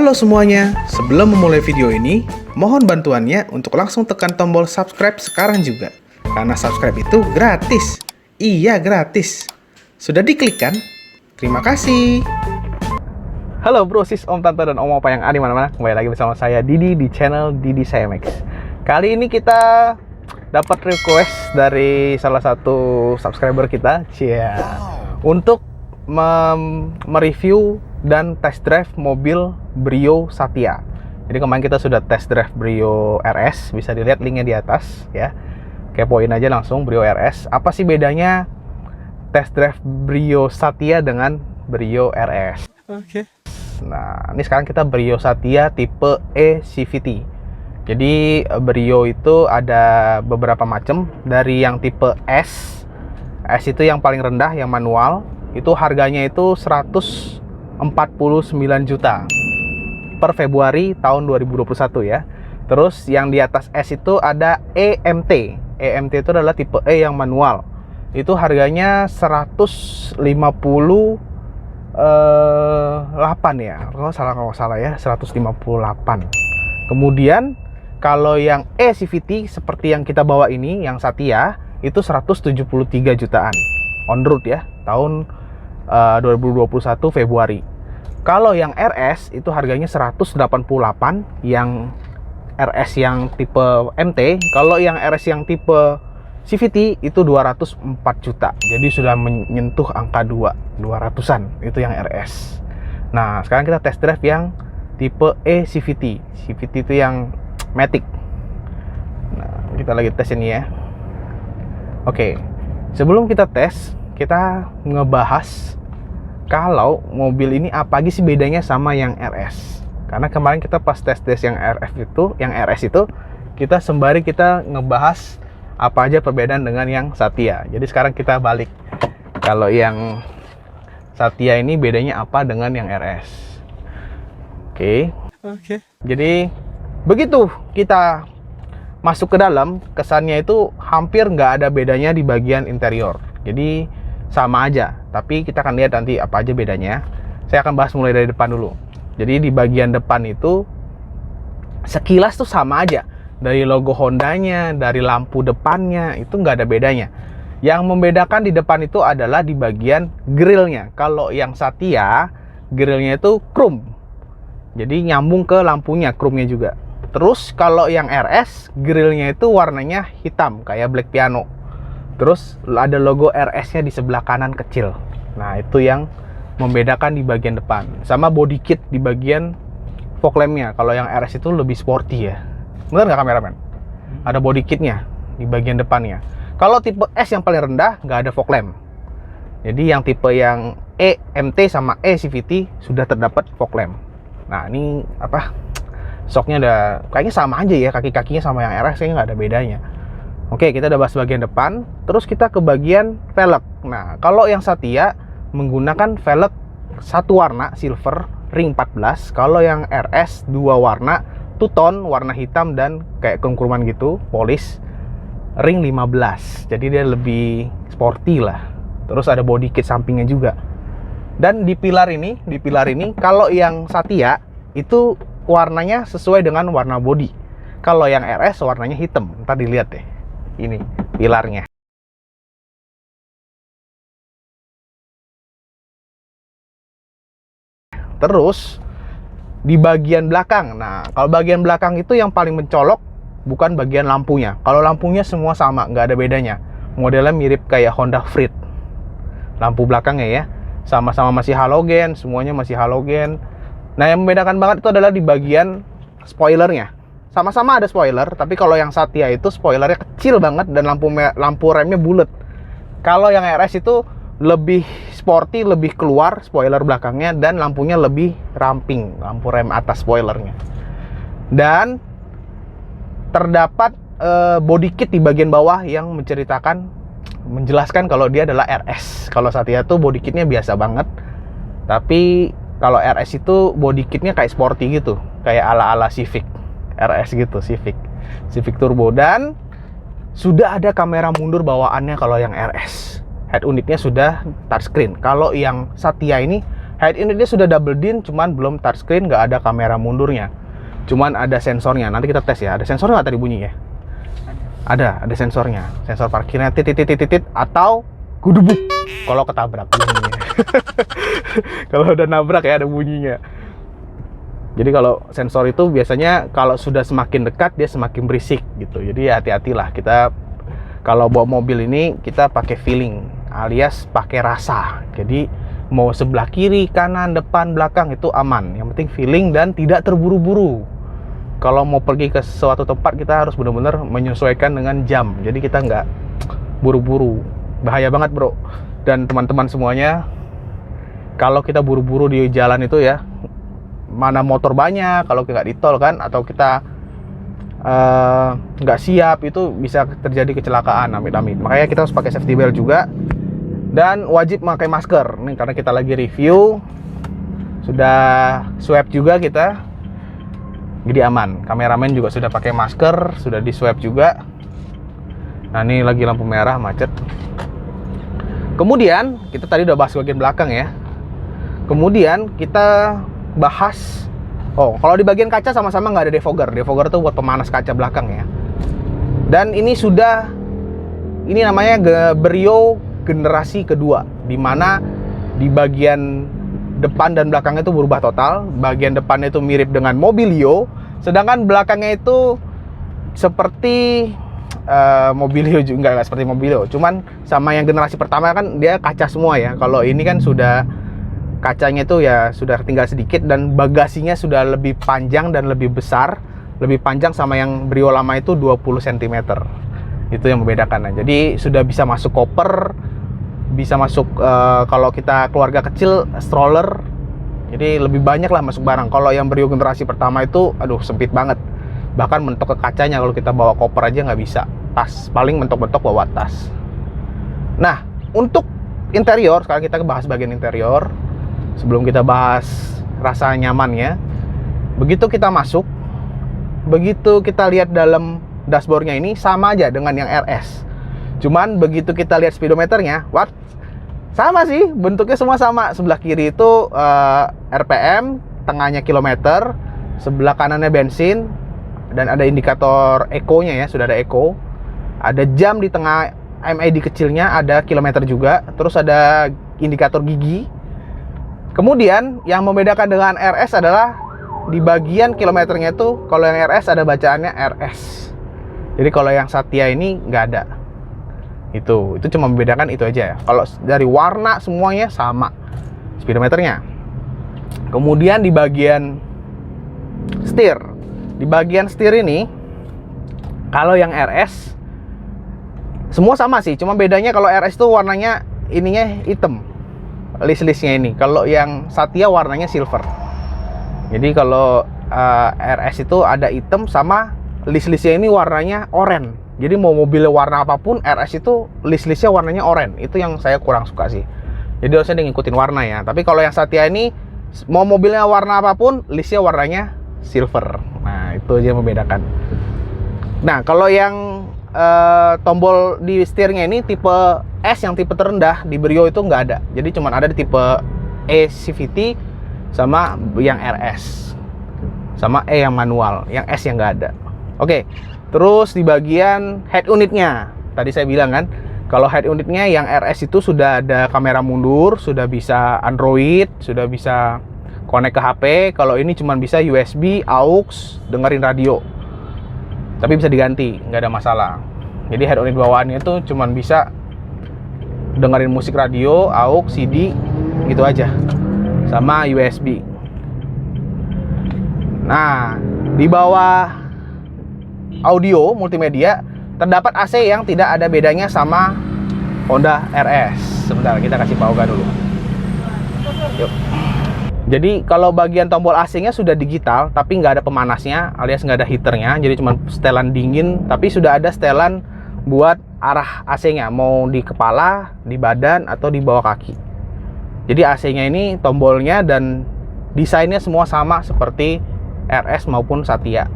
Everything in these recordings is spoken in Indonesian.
Halo semuanya, sebelum memulai video ini, mohon bantuannya untuk langsung tekan tombol subscribe sekarang juga. Karena subscribe itu gratis. Iya, gratis. Sudah diklik kan? Terima kasih. Halo bro, sis, om, tante, dan om opa yang ada di mana-mana. Kembali lagi bersama saya Didi di channel Didi CMX. Kali ini kita dapat request dari salah satu subscriber kita, untuk mereview dan test drive mobil Brio Satya. Jadi kemarin kita sudah test drive Brio RS, bisa dilihat linknya di atas ya. Kepoin aja langsung Brio RS. Apa sih bedanya test drive Brio Satya dengan Brio RS? Oke. Nah, ini sekarang kita Brio Satya tipe E CVT. Jadi Brio itu ada beberapa macam, dari yang tipe S. S itu yang paling rendah, yang manual. Itu harganya itu 149 juta per Februari tahun 2021 ya. Terus yang di atas S itu ada EMT. EMT itu adalah tipe E yang manual. Itu harganya 158 ya. Kalau salah ya, 158. Kemudian kalau yang E CVT seperti yang kita bawa ini, yang Satya, itu 173 jutaan on road ya, tahun 2021 Februari. Kalau yang RS itu harganya 188, yang RS yang tipe MT. Kalau yang RS yang tipe CVT itu 204 juta. Jadi sudah menyentuh angka 200-an, itu yang RS. Nah, sekarang kita test drive yang tipe E CVT. CVT itu yang Matic. Nah, kita lagi tes ini ya. Oke. Sebelum kita tes, kita ngebahas kalau mobil ini apa aja sih bedanya sama yang RS. Karena kemarin kita pas tes yang RS itu kita sembari kita ngebahas apa aja perbedaan dengan yang Satya. Jadi sekarang kita balik. Kalau yang Satya ini bedanya apa dengan yang RS. Oke. Jadi begitu kita masuk ke dalam, kesannya itu hampir nggak ada bedanya di bagian interior. Jadi sama aja, tapi kita akan lihat nanti apa aja bedanya. Saya akan bahas mulai dari depan dulu. Jadi di bagian depan itu sekilas tuh sama aja. Dari logo Hondanya, dari lampu depannya, itu nggak ada bedanya. Yang membedakan di depan itu adalah di bagian grillnya. Kalau yang Satya, grillnya itu chrome. Jadi nyambung ke lampunya, chrome-nya juga. Terus kalau yang RS, grillnya itu warnanya hitam, kayak black piano. Terus ada logo RS-nya di sebelah kanan kecil. Nah, itu yang membedakan di bagian depan. Sama body kit di bagian fog lamp-nya. Kalau yang RS itu lebih sporty ya. Bener nggak kameramen? Ada body kitnya di bagian depannya. Kalau tipe S yang paling rendah, nggak ada fog lamp. Jadi yang tipe yang EMT sama E CVT sudah terdapat fog lamp. Nah, ini apa? Shocknya ada, kayaknya sama aja ya, kaki-kakinya sama yang RS, kayaknya nggak ada bedanya. Oke, kita udah bahas bagian depan. Terus kita ke bagian velg. Nah, kalau yang Satya menggunakan velg satu warna, silver, ring 14. Kalau yang RS dua warna, two tone, warna hitam dan kayak kengkruman gitu, polish, ring 15. Jadi dia lebih sporty lah. Terus ada body kit sampingnya juga. Dan di pilar ini, kalau yang Satya itu warnanya sesuai dengan warna body. Kalau yang RS warnanya hitam. Ntar dilihat deh. Ini pilarnya. Terus di bagian belakang. Nah, kalau bagian belakang itu yang paling mencolok bukan bagian lampunya. Kalau lampunya semua sama, nggak ada bedanya. Modelnya mirip kayak Honda Freed. Lampu belakangnya ya, sama-sama masih halogen, semuanya masih halogen. Nah, yang membedakan banget itu adalah di bagian spoilernya. Sama-sama ada spoiler, tapi kalau yang Satya itu spoilernya kecil banget dan lampu remnya bulat. Kalau yang RS itu lebih sporty, lebih keluar spoiler belakangnya dan lampunya lebih ramping, lampu rem atas spoilernya. Dan terdapat body kit di bagian bawah yang menjelaskan kalau dia adalah RS. Kalau Satya itu body kitnya biasa banget, tapi kalau RS itu body kitnya kayak sporty gitu, kayak ala-ala Civic RS gitu, Civic Turbo. Dan sudah ada kamera mundur bawaannya kalau yang RS. Head unitnya sudah touchscreen. Kalau yang Satya ini Head unitnya sudah double din, cuman belum touchscreen, nggak ada kamera mundurnya. Cuman ada sensornya. Nanti kita tes ya. Ada sensornya nggak tadi bunyinya? Ada sensornya. Sensor parkirnya titit atau gudubuk kalau ketabrak bunyinya. Kalau udah nabrak ya ada bunyinya. Jadi kalau sensor itu biasanya kalau sudah semakin dekat dia semakin berisik gitu. Jadi hati-hatilah kita kalau bawa mobil ini, kita pakai feeling alias pakai rasa. Jadi mau sebelah kiri, kanan, depan, belakang itu aman. Yang penting feeling dan tidak terburu-buru. Kalau mau pergi ke suatu tempat kita harus benar-benar menyesuaikan dengan jam. Jadi kita nggak buru-buru. Bahaya banget bro. Dan teman-teman semuanya, kalau kita buru-buru di jalan itu ya, mana motor banyak, kalau kita nggak di tol kan, atau kita nggak siap, itu bisa terjadi kecelakaan, amit-amit. Makanya kita harus pakai safety belt juga. Dan wajib memakai masker. Nih karena kita lagi review, sudah swab juga kita, jadi aman. Kameramen juga sudah pakai masker, sudah di swab juga. Nah ini lagi lampu merah, macet. Kemudian kita tadi udah bahas bagian belakang ya. Kemudian kita bahas, kalau di bagian kaca sama-sama nggak ada defogger. Defogger tuh buat pemanas kaca belakang ya. Dan ini namanya Brio generasi kedua, dimana di bagian depan dan belakangnya itu berubah total. Bagian depannya itu mirip dengan Mobilio, sedangkan belakangnya itu seperti Mobilio juga, nggak seperti Mobilio, cuman sama yang generasi pertama kan dia kaca semua ya. Kalau ini kan sudah kacanya itu ya sudah tinggal sedikit, dan bagasinya sudah lebih panjang dan lebih besar, lebih panjang sama yang Brio lama itu 20 cm. Itu yang membedakan. Nah, jadi sudah bisa masuk koper, bisa masuk kalau kita keluarga kecil stroller, jadi lebih banyak lah masuk barang. Kalau yang Brio generasi pertama itu aduh sempit banget, bahkan mentok ke kacanya. Kalau kita bawa koper aja nggak bisa, tas paling mentok-mentok bawa tas. Nah untuk interior, sekarang kita bahas bagian interior sebelum kita bahas rasa nyamannya. Begitu kita masuk, begitu kita lihat dalam dashboardnya, ini sama aja dengan yang RS. Cuman begitu kita lihat speedometernya, sama sih, bentuknya semua sama. Sebelah kiri itu RPM, tengahnya kilometer, sebelah kanannya bensin, dan ada indikator eco-nya ya, sudah ada eco. Ada jam di tengah MID kecilnya, ada kilometer juga, terus ada indikator gigi. Kemudian yang membedakan dengan RS adalah di bagian kilometernya itu, kalau yang RS ada bacaannya RS. Jadi kalau yang Satya ini nggak ada. Itu cuma membedakan itu aja ya. Kalau dari warna semuanya sama speedometernya. Kemudian di bagian setir, ini kalau yang RS semua sama sih, cuma bedanya kalau RS itu warnanya ininya hitam, list-listnya ini. Kalau yang Satya warnanya silver. Jadi kalau RS itu ada hitam, sama list-listnya ini warnanya oranye. Jadi mau mobilnya warna apapun, RS itu list-listnya warnanya oranye. Itu yang saya kurang suka sih. Jadi harusnya ngikutin warna ya. Tapi kalau yang Satya ini, mau mobilnya warna apapun, listnya warnanya silver. Nah itu aja yang membedakan. Nah kalau yang tombol di setirnya ini tipe S, yang tipe terendah di Brio itu nggak ada. Jadi cuma ada di tipe E CVT sama yang RS, sama E yang manual, yang S yang nggak ada. Oke. Terus di bagian head unitnya, tadi saya bilang kan, kalau head unitnya yang RS itu sudah ada kamera mundur, sudah bisa Android, sudah bisa connect ke HP. Kalau ini cuma bisa USB, AUX, dengerin radio. Tapi bisa diganti, nggak ada masalah. Jadi head unit bawaannya itu cuma bisa dengerin musik radio, AUX, CD, gitu aja. Sama USB. Nah, di bawah audio multimedia terdapat AC yang tidak ada bedanya sama Honda RS. Sebentar, kita kasih pauga dulu. Yuk. Jadi kalau bagian tombol AC-nya sudah digital, tapi nggak ada pemanasnya, alias nggak ada heaternya. Jadi cuma setelan dingin, tapi sudah ada setelan buat arah AC-nya, mau di kepala, di badan, atau di bawah kaki. Jadi AC-nya ini tombolnya dan desainnya semua sama seperti RS maupun Satya.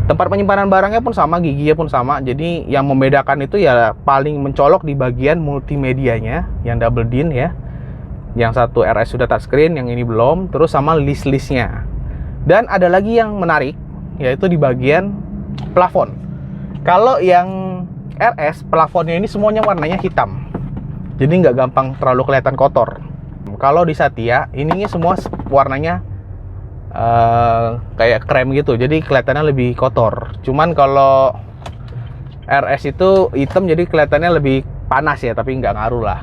Tempat penyimpanan barangnya pun sama, giginya pun sama. Jadi yang membedakan itu ya paling mencolok di bagian multimedianya yang double din ya. Yang satu RS sudah touchscreen, yang ini belum. Terus sama list-listnya. Dan ada lagi yang menarik, yaitu di bagian plafon. Kalau yang RS, plafonnya ini semuanya warnanya hitam, jadi nggak gampang terlalu kelihatan kotor. Kalau di Satya, ininya semua warnanya kayak krem gitu, jadi kelihatannya lebih kotor. Cuman kalau RS itu hitam, jadi kelihatannya lebih panas ya, tapi nggak ngaruh lah.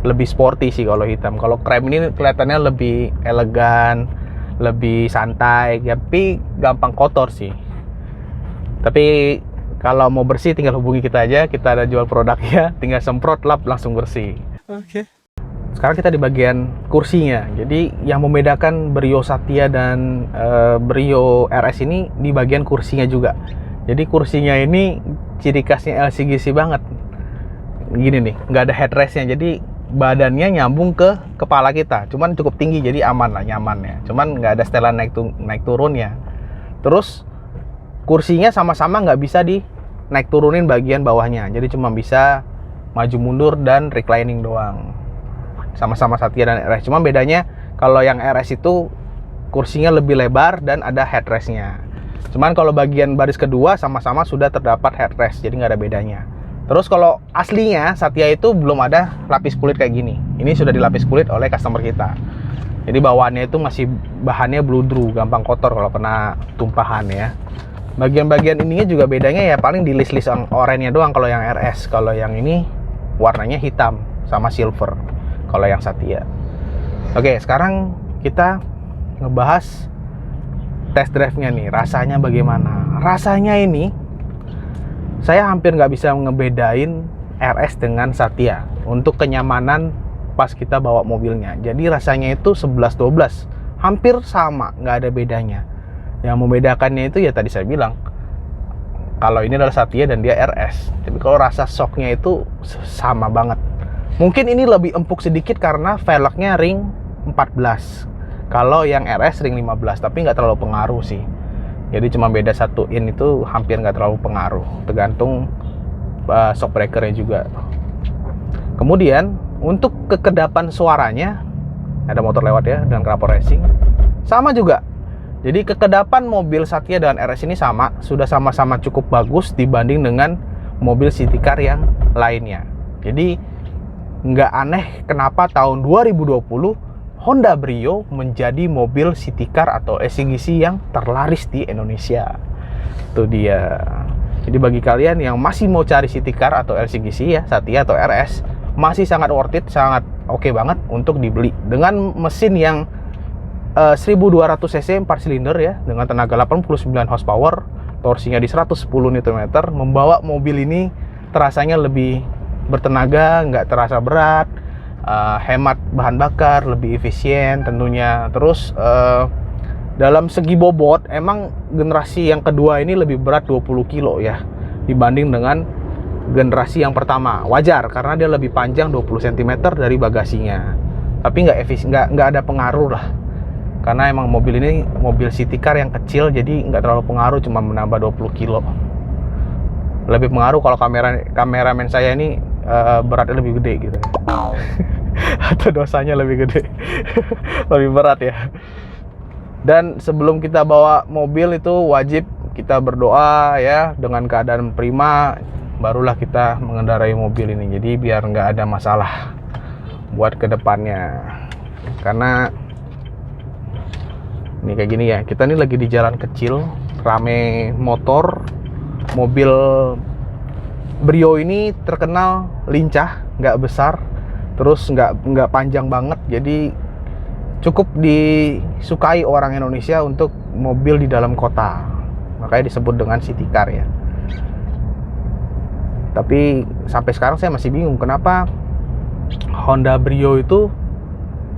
Lebih sporty sih kalau hitam. Kalau krem ini kelihatannya lebih elegan, lebih santai, tapi gampang kotor sih. Tapi kalau mau bersih tinggal hubungi kita aja, kita ada jual produknya, tinggal semprot lap langsung bersih. Oke. Sekarang kita di bagian kursinya. Jadi yang membedakan Brio Satya dan Brio RS ini di bagian kursinya juga. Jadi kursinya ini ciri khasnya LCGC banget. Gini nih, nggak ada headrestnya, jadi badannya nyambung ke kepala kita, cuman cukup tinggi, jadi aman lah, nyaman ya. Cuman nggak ada setelan naik turunnya. Terus kursinya sama-sama nggak bisa di naik turunin bagian bawahnya, jadi cuma bisa maju mundur dan reclining doang. Sama-sama Satya dan RS, cuma bedanya kalau yang RS itu kursinya lebih lebar dan ada headrestnya. Cuman kalau bagian baris kedua sama-sama sudah terdapat headrest, jadi nggak ada bedanya. Terus kalau aslinya Satya itu belum ada lapis kulit kayak gini. Ini sudah dilapis kulit oleh customer kita. Jadi bawaannya itu masih bahannya bludru, gampang kotor kalau kena tumpahan ya. Bagian-bagian ininya juga bedanya ya paling di list-list oranye doang kalau yang RS. Kalau yang ini warnanya hitam sama silver kalau yang Satya. Oke, sekarang kita ngebahas test drive-nya nih. Rasanya bagaimana? Rasanya ini saya hampir nggak bisa ngebedain RS dengan Satya untuk kenyamanan pas kita bawa mobilnya. Jadi rasanya itu 11-12, hampir sama, nggak ada bedanya. Yang membedakannya itu ya tadi saya bilang, kalau ini adalah Satya dan dia RS. Tapi kalau rasa shocknya itu sama banget. Mungkin ini lebih empuk sedikit karena velgnya ring 14. Kalau yang RS ring 15, tapi nggak terlalu pengaruh sih. Jadi cuma beda 1 in itu hampir nggak terlalu pengaruh, tergantung shock breakernya juga. Kemudian untuk kekedapan suaranya, ada motor lewat ya dengan knalpot racing, sama juga. Jadi kekedapan mobil Satya dan RS ini sama, sudah sama-sama cukup bagus dibanding dengan mobil city car yang lainnya. Jadi nggak aneh kenapa tahun 2020 Honda Brio menjadi mobil city car atau LCGC yang terlaris di Indonesia. Itu dia. Jadi bagi kalian yang masih mau cari city car atau LCGC ya, Satya atau RS, masih sangat worth it, sangat oke banget untuk dibeli. Dengan mesin yang 1200 cc 4 silinder ya, dengan tenaga 89 horsepower, torsinya di 110 Nm, membawa mobil ini terasanya lebih bertenaga, nggak terasa berat. Hemat bahan bakar, lebih efisien tentunya. Terus dalam segi bobot emang generasi yang kedua ini lebih berat 20 kilo ya dibanding dengan generasi yang pertama. Wajar karena dia lebih panjang 20 cm dari bagasinya. Tapi nggak ada pengaruh lah. Karena emang mobil ini mobil city car yang kecil, jadi nggak terlalu pengaruh, cuma menambah 20 kilo. Lebih pengaruh kalau kameramen saya ini beratnya lebih gede gitu. Atau dosanya lebih gede. Lebih berat ya. Dan sebelum kita bawa mobil itu wajib kita berdoa ya, dengan keadaan prima barulah kita mengendarai mobil ini. Jadi biar nggak ada masalah buat kedepannya. Karena ini kayak gini ya, kita ini lagi di jalan kecil, rame motor. Mobil Brio ini terkenal lincah, nggak besar, terus nggak panjang banget, jadi cukup disukai orang Indonesia untuk mobil di dalam kota, makanya disebut dengan city car ya. Tapi sampai sekarang saya masih bingung kenapa Honda Brio itu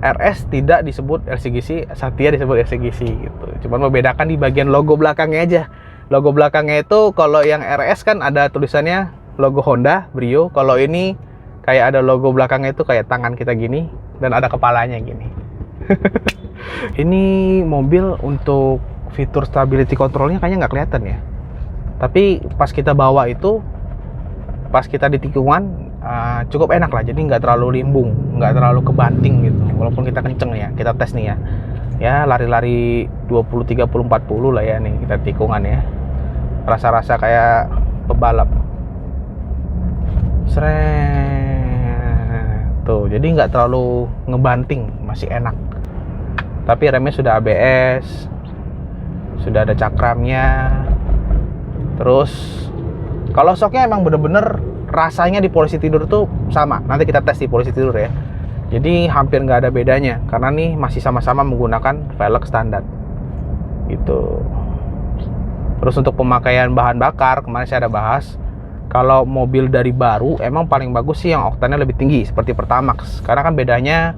RS tidak disebut LCGC, Satya disebut LCGC gitu. Cuman membedakan di bagian logo belakangnya aja. Logo belakangnya itu kalau yang RS kan ada tulisannya logo Honda Brio, kalau ini kayak ada logo belakangnya itu kayak tangan kita gini dan ada kepalanya gini. Ini mobil untuk fitur stability controlnya kayaknya nggak kelihatan ya. Tapi pas kita bawa itu, pas kita di tikungan, cukup enak lah, jadi nggak terlalu limbung, nggak terlalu kebanting gitu. Walaupun kita kenceng ya, kita tes nih ya lari-lari 20, 30, 40 lah ya nih kita tikungan ya, rasa-rasa kayak pebalap. Sret tuh, jadi nggak terlalu ngebanting, masih enak. Tapi remnya sudah ABS, sudah ada cakramnya. Terus kalau shocknya emang bener-bener rasanya di polisi tidur tuh sama. Nanti kita tes di polisi tidur ya. Jadi hampir nggak ada bedanya, karena nih masih sama-sama menggunakan velg standar gitu. Terus untuk pemakaian bahan bakar, kemarin saya ada bahas, kalau mobil dari baru emang paling bagus sih yang oktannya lebih tinggi seperti Pertamax, karena kan bedanya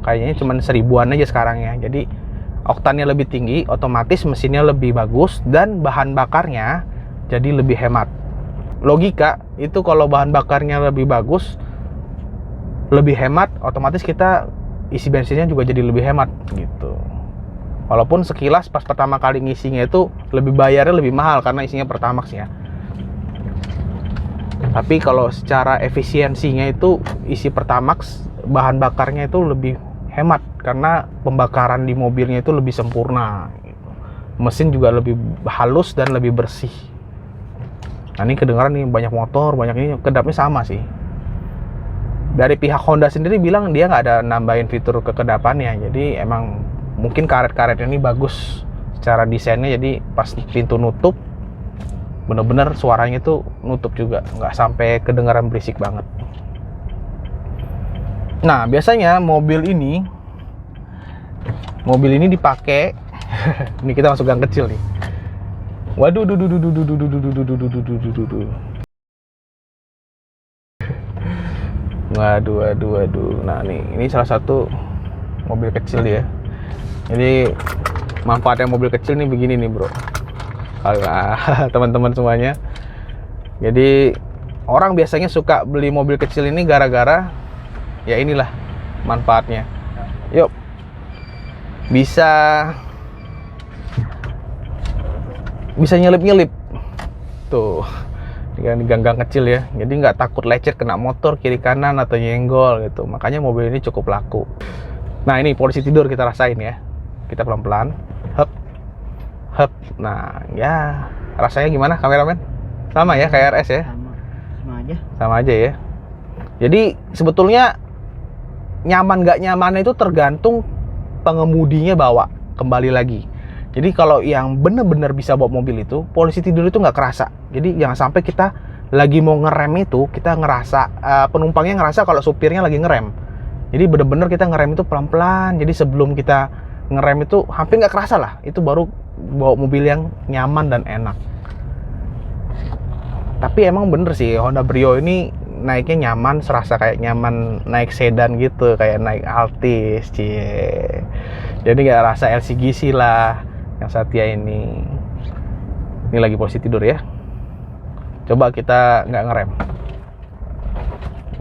kayaknya cuma 1000-an aja sekarang ya. Jadi oktannya lebih tinggi, otomatis mesinnya lebih bagus dan bahan bakarnya jadi lebih hemat. Logika itu kalau bahan bakarnya lebih bagus, lebih hemat, otomatis kita isi bensinnya juga jadi lebih hemat gitu. Walaupun sekilas pas pertama kali ngisinya itu bayarnya lebih mahal karena isinya Pertamax ya. Tapi kalau secara efisiensinya itu isi Pertamax bahan bakarnya itu lebih hemat karena pembakaran di mobilnya itu lebih sempurna gitu. Mesin juga lebih halus dan lebih bersih. Nah ini kedengaran nih banyak motor, banyak ini, kedapnya sama sih. Dari pihak Honda sendiri bilang dia nggak ada nambahin fitur kekedapannya, jadi emang mungkin karet-karetnya ini bagus secara desainnya, jadi pas pintu nutup bener-bener suaranya tuh nutup juga, nggak sampai kedengaran berisik banget. Nah biasanya mobil ini dipakai ini kita masuk gang kecil nih. Waduh, waduh. Nah nih, ini salah satu mobil kecil ya. Jadi manfaatnya mobil kecil nih begini nih bro. Alah, teman-teman semuanya. Jadi orang biasanya suka beli mobil kecil ini gara-gara ya inilah manfaatnya. Yuk, bisa nyelip-nyelip tuh di gang-gang kecil ya, jadi nggak takut lecet kena motor kiri kanan atau nyenggol gitu. Makanya mobil ini cukup laku. Nah ini polisi tidur kita rasain ya, kita pelan-pelan hep. Nah ya rasanya gimana kameramen? Sama ya kayak RS ya? Sama aja ya. Jadi sebetulnya nyaman nggak nyaman itu tergantung pengemudinya bawa. Kembali lagi, jadi kalau yang bener-bener bisa bawa mobil itu, polisi tidur itu nggak kerasa. Jadi jangan sampai kita lagi mau ngerem itu, kita ngerasa, penumpangnya ngerasa kalau supirnya lagi ngerem. Jadi bener-bener kita ngerem itu pelan-pelan. Jadi sebelum kita ngerem itu hampir nggak kerasa lah. Itu baru bawa mobil yang nyaman dan enak. Tapi emang bener sih, Honda Brio ini naiknya nyaman, serasa kayak nyaman naik sedan gitu, kayak naik Altis, cie. Jadi nggak rasa LCGC lah yang Satya ini. Ini lagi posisi tidur ya. Coba kita nggak ngerem.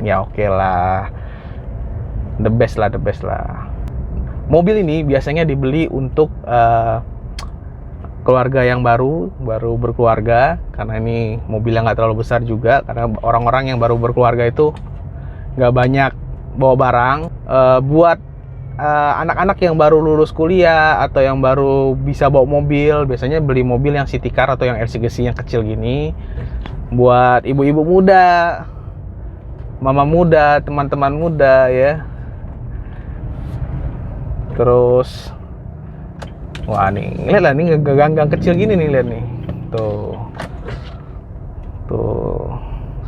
Ya oke lah. The best lah. Mobil ini biasanya dibeli untuk keluarga yang baru berkeluarga, karena ini mobil yang nggak terlalu besar juga, karena orang-orang yang baru berkeluarga itu nggak banyak bawa barang. Buat anak-anak yang baru lulus kuliah atau yang baru bisa bawa mobil, biasanya beli mobil yang city car atau yang LCGC yang kecil gini. Buat ibu-ibu muda, mama muda, teman-teman muda ya. Terus wah nih, lihat lah nih gang-gang kecil gini nih, lihat nih. Tuh.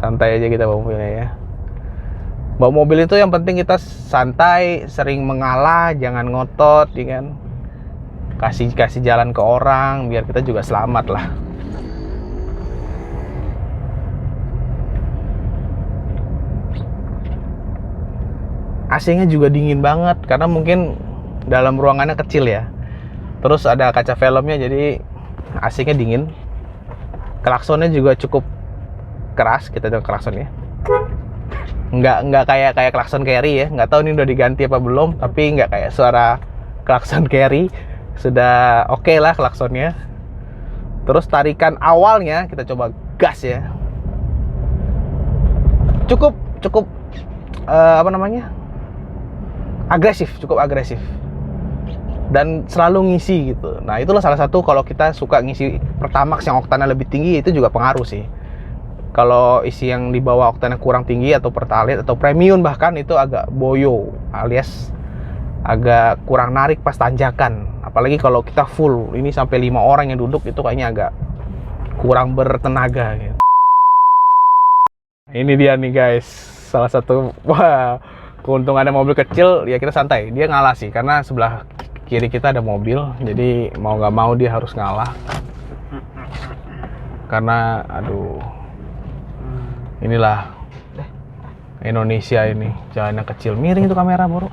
Santai aja kita bawa mobilnya ya. Bawa mobil itu yang penting kita santai, sering mengalah, jangan ngotot, ya kan. Kasih jalan ke orang biar kita juga selamat lah. AC-nya juga dingin banget karena mungkin dalam ruangannya kecil ya. Terus ada kaca filmnya, jadi AC-nya dingin. Klaksonnya juga cukup keras, kita dengar klaksonnya. Nggak kayak klakson Carry ya. Nggak tahu ini udah diganti apa belum, tapi nggak kayak suara klakson Carry. Sudah oke lah klaksonnya. Terus tarikan awalnya kita coba gas ya. cukup cukup agresif dan selalu ngisi gitu. Nah itulah salah satu kalau kita suka ngisi Pertamax yang oktannya lebih tinggi, itu juga pengaruh sih. Kalau isi yang di bawah oktannya kurang tinggi atau Pertalite atau Premium bahkan, itu agak boyo alias agak kurang narik pas tanjakan. Apalagi kalau kita full, ini sampai 5 orang yang duduk, itu kayaknya agak kurang bertenaga gitu. Ini dia nih guys, salah satu keuntungan ada mobil kecil ya, kita santai. Dia ngalah sih karena sebelah kiri kita ada mobil, jadi mau nggak mau dia harus ngalah. Karena aduh, inilah Indonesia ini, jalan yang kecil. Miring itu kamera bro.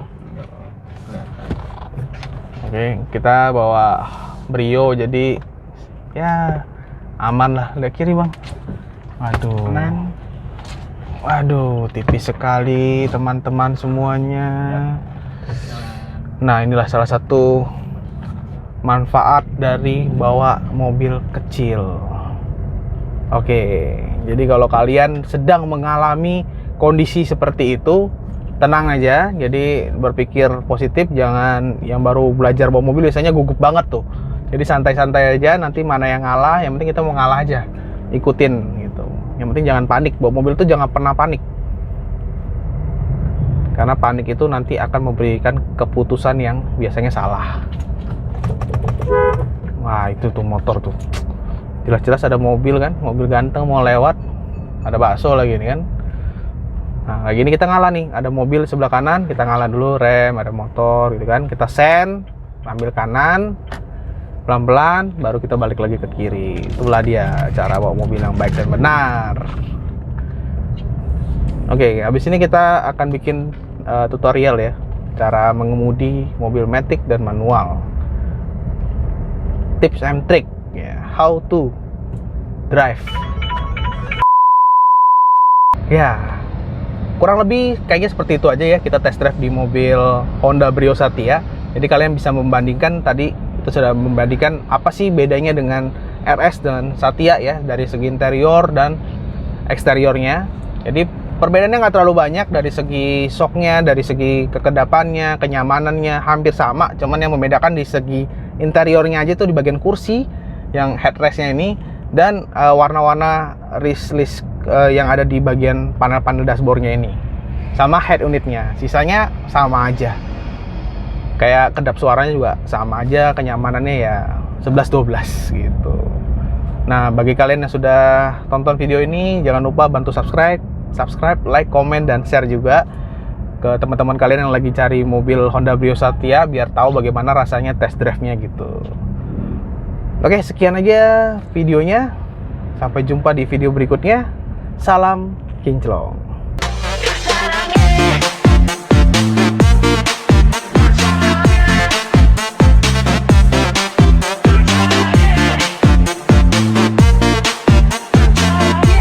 Oke, kita bawa Brio jadi ya aman lah. Lihat kiri bang. Waduh, tipis sekali teman-teman semuanya. Nah inilah salah satu manfaat dari bawa mobil kecil. Oke, jadi kalau kalian sedang mengalami kondisi seperti itu, tenang aja. Jadi berpikir positif, jangan yang baru belajar bawa mobil biasanya gugup banget tuh. Jadi santai-santai aja, nanti mana yang ngalah, yang penting kita mau ngalah aja, ikutin gitu. Yang penting jangan panik, bawa mobil itu jangan pernah panik. Karena panik itu nanti akan memberikan keputusan yang biasanya salah. Wah itu tuh motor tuh, jelas-jelas ada mobil kan, mobil ganteng mau lewat, ada bakso lagi nih kan. Nah kayak gini kita ngalah nih, ada mobil sebelah kanan, kita ngalah dulu, rem, ada motor gitu kan, kita sen, ambil kanan, pelan-pelan, baru kita balik lagi ke kiri. Itulah dia cara bawa mobil yang baik dan benar. Oke, habis ini kita akan bikin tutorial ya, cara mengemudi mobil matic dan manual. Tips and trick ya, how to drive. Ya, kurang lebih kayaknya seperti itu aja ya, kita test drive di mobil Honda Brio Satya. Jadi kalian bisa membandingkan, tadi itu sudah membandingkan apa sih bedanya dengan RS dan Satya ya, dari segi interior dan eksteriornya. Jadi perbedaannya nggak terlalu banyak, dari segi shocknya, dari segi kekedapannya, kenyamanannya hampir sama. Cuman yang membedakan di segi interiornya aja tuh di bagian kursi yang headrestnya ini, dan warna-warna list yang ada di bagian panel-panel dashboardnya ini, sama head unitnya. Sisanya sama aja, kayak kedap suaranya juga sama aja, kenyamanannya ya 11-12 gitu. Nah bagi kalian yang sudah tonton video ini, jangan lupa bantu subscribe, like, komen, dan share juga ke teman-teman kalian yang lagi cari mobil Honda Brio Satya, biar tahu bagaimana rasanya test drive-nya gitu. Oke, sekian aja videonya. Sampai jumpa di video berikutnya. Salam kinclong.